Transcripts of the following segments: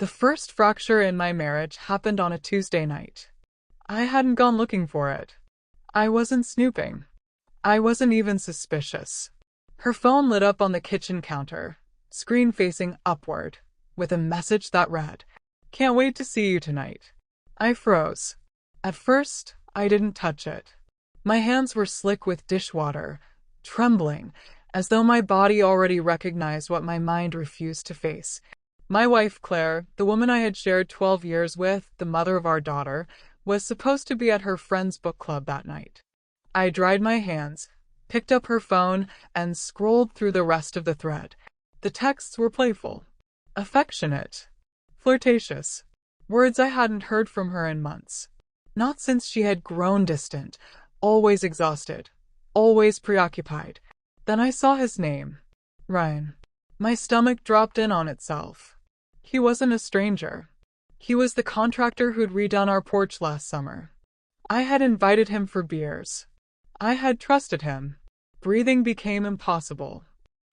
The first fracture in my marriage happened on a Tuesday night. I hadn't gone looking for it. I wasn't snooping. I wasn't even suspicious. Her phone lit up on the kitchen counter, screen facing upward, with a message that read, "Can't wait to see you tonight." I froze. At first, I didn't touch it. My hands were slick with dishwater, trembling, as though my body already recognized what my mind refused to face. My wife, Claire, the woman I had shared 12 years with, the mother of our daughter, was supposed to be at her friend's book club that night. I dried my hands, picked up her phone, and scrolled through the rest of the thread. The texts were playful, affectionate, flirtatious, words I hadn't heard from her in months. Not since she had grown distant, always exhausted, always preoccupied. Then I saw his name, Ryan. My stomach dropped in on itself. He wasn't a stranger. He was the contractor who'd redone our porch last summer. I had invited him for beers. I had trusted him. Breathing became impossible.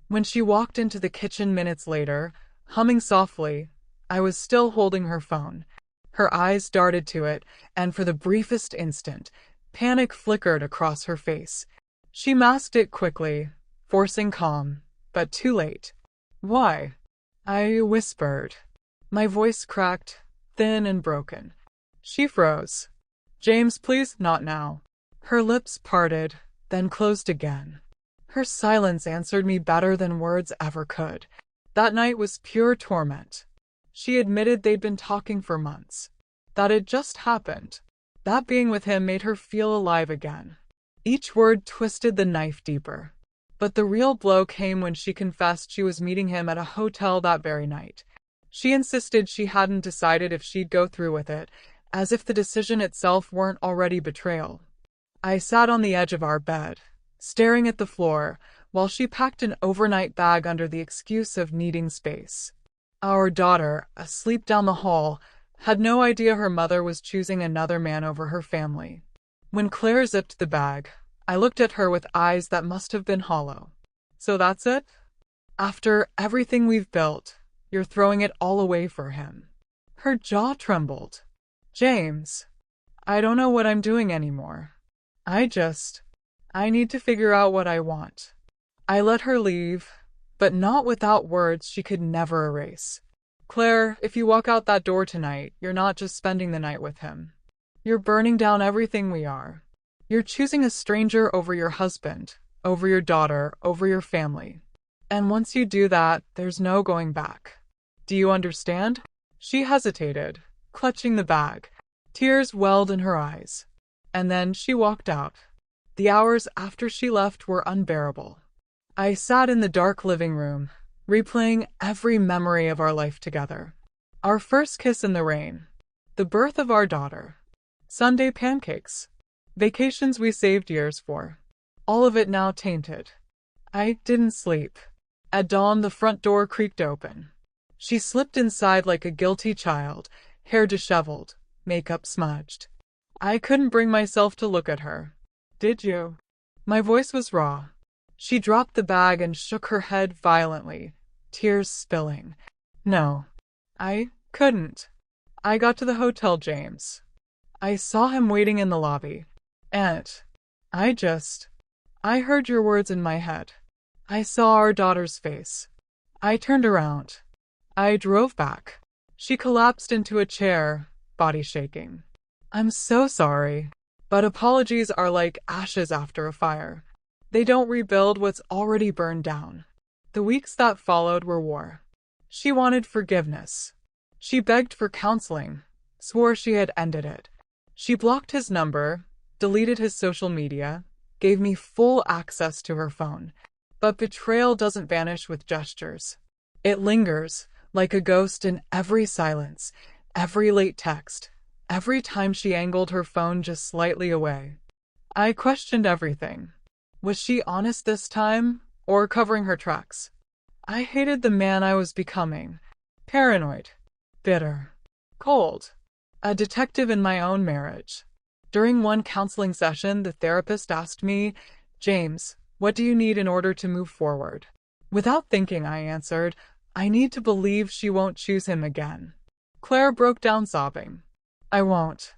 When she walked into the kitchen minutes later, humming softly, I was still holding her phone. Her eyes darted to it, and for the briefest instant, panic flickered across her face. She masked it quickly, forcing calm, but too late. "Why?" I whispered. My voice cracked, thin and broken. She froze. "James, please, not now." Her lips parted, then closed again. Her silence answered me better than words ever could. That night was pure torment. She admitted they'd been talking for months. That it just happened. That being with him made her feel alive again. Each word twisted the knife deeper. But the real blow came when she confessed she was meeting him at a hotel that very night. She insisted she hadn't decided if she'd go through with it, as if the decision itself weren't already betrayal. I sat on the edge of our bed, staring at the floor, while she packed an overnight bag under the excuse of needing space. Our daughter, asleep down the hall, had no idea her mother was choosing another man over her family. When Claire zipped the bag, I looked at her with eyes that must have been hollow. "So that's it? After everything we've built, you're throwing it all away for him?" Her jaw trembled. "James, I don't know what I'm doing anymore. I need to figure out what I want." I let her leave, but not without words she could never erase. "Claire, if you walk out that door tonight, you're not just spending the night with him. You're burning down everything we are. You're choosing a stranger over your husband, over your daughter, over your family. And once you do that, there's no going back. Do you understand?" She hesitated, clutching the bag. Tears welled in her eyes. And then she walked out. The hours after she left were unbearable. I sat in the dark living room, replaying every memory of our life together. Our first kiss in the rain. The birth of our daughter. Sunday pancakes. Vacations we saved years for. All of it now tainted. I didn't sleep. At dawn, the front door creaked open. She slipped inside like a guilty child, hair disheveled, makeup smudged. I couldn't bring myself to look at her. "Did you?" My voice was raw. She dropped the bag and shook her head violently, tears spilling. "No, I couldn't. I got to the hotel, James. I saw him waiting in the lobby. And I heard your words in my head. I saw our daughter's face. I turned around. I drove back." She collapsed into a chair, body shaking. "I'm so sorry. But apologies are like ashes after a fire. They don't rebuild what's already burned down." The weeks that followed were war. She wanted forgiveness. She begged for counseling, swore she had ended it. She blocked his number, deleted his social media, gave me full access to her phone. But betrayal doesn't vanish with gestures. It lingers, like a ghost in every silence, every late text, every time she angled her phone just slightly away. I questioned everything. Was she honest this time, or covering her tracks? I hated the man I was becoming. Paranoid, bitter, cold. A detective in my own marriage. During one counseling session, the therapist asked me, "James, what do you need in order to move forward?" Without thinking, I answered, "I need to believe she won't choose him again." Claire broke down sobbing. I won't.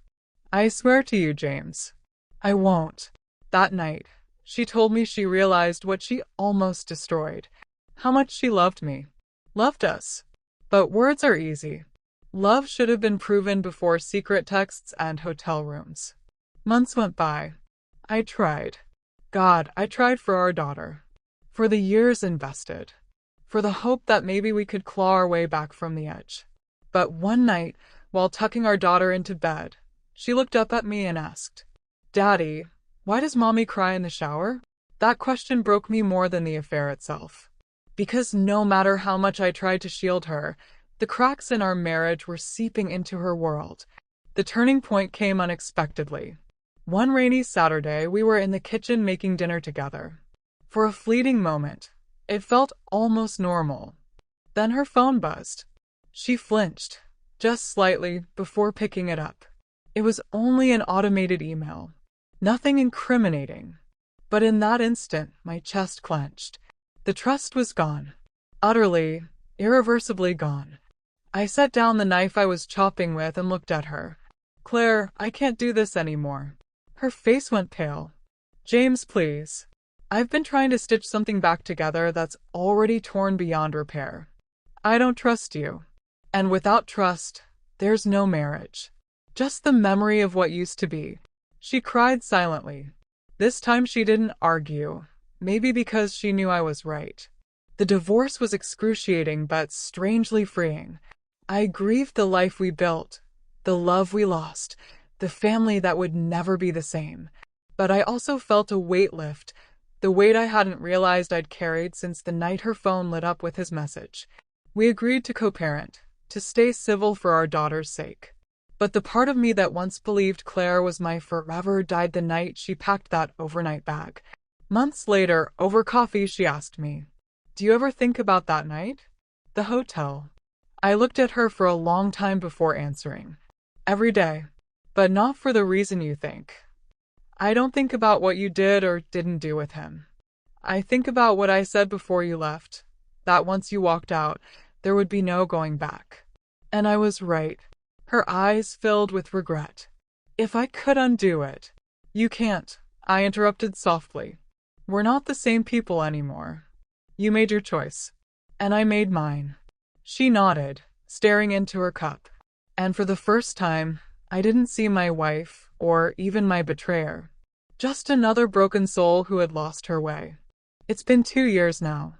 I swear to you, James. I won't. That night, she told me she realized what she almost destroyed. How much she loved me. Loved us. But words are easy. Love should have been proven before secret texts and hotel rooms. Months went by. I tried. God, I tried for our daughter. For the years invested. For the hope that maybe we could claw our way back from the edge. But one night, while tucking our daughter into bed, she looked up at me and asked, Daddy, why does Mommy cry in the shower? That question broke me more than the affair itself. Because no matter how much I tried to shield her, the cracks in our marriage were seeping into her world. The turning point came unexpectedly. One rainy Saturday, we were in the kitchen making dinner together. For a fleeting moment, it felt almost normal. Then her phone buzzed. She flinched, just slightly, before picking it up. It was only an automated email. Nothing incriminating. But in that instant, my chest clenched. The trust was gone. Utterly, irreversibly gone. I set down the knife I was chopping with and looked at her. Claire, I can't do this anymore. Her face went pale. James, please. I've been trying to stitch something back together that's already torn beyond repair. I don't trust you. And without trust, there's no marriage. Just the memory of what used to be. She cried silently. This time she didn't argue, maybe because she knew I was right. The divorce was excruciating but strangely freeing. I grieved the life we built, the love we lost, the family that would never be the same. But I also felt a weight lift, the weight I hadn't realized I'd carried since the night her phone lit up with his message. We agreed to co-parent, to stay civil for our daughter's sake. But the part of me that once believed Claire was my forever died the night she packed that overnight bag. Months later, over coffee, she asked me, Do you ever think about that night? The hotel. I looked at her for a long time before answering. Every day. But not for the reason you think. I don't think about what you did or didn't do with him. I think about what I said before you left, that once you walked out, there would be no going back. And I was right. Her eyes filled with regret. If I could undo it. You can't, I interrupted softly. We're not the same people anymore. You made your choice. And I made mine. She nodded, staring into her cup. And for the first time, I didn't see my wife, or even my betrayer. Just another broken soul who had lost her way. It's been 2 years now.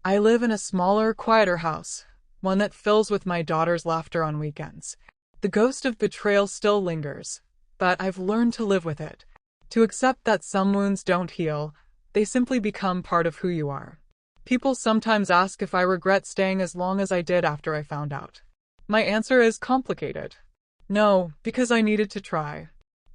I live in a smaller, quieter house, one that fills with my daughter's laughter on weekends. The ghost of betrayal still lingers, but I've learned to live with it, to accept that some wounds don't heal, they simply become part of who you are. People sometimes ask if I regret staying as long as I did after I found out. My answer is complicated. No, because I needed to try.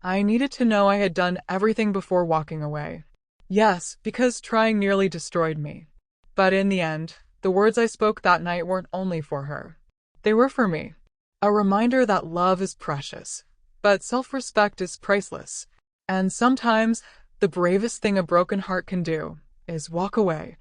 I needed to know I had done everything before walking away. Yes, because trying nearly destroyed me. But in the end, the words I spoke that night weren't only for her. They were for me. A reminder that love is precious, but self-respect is priceless. And sometimes, the bravest thing a broken heart can do is walk away,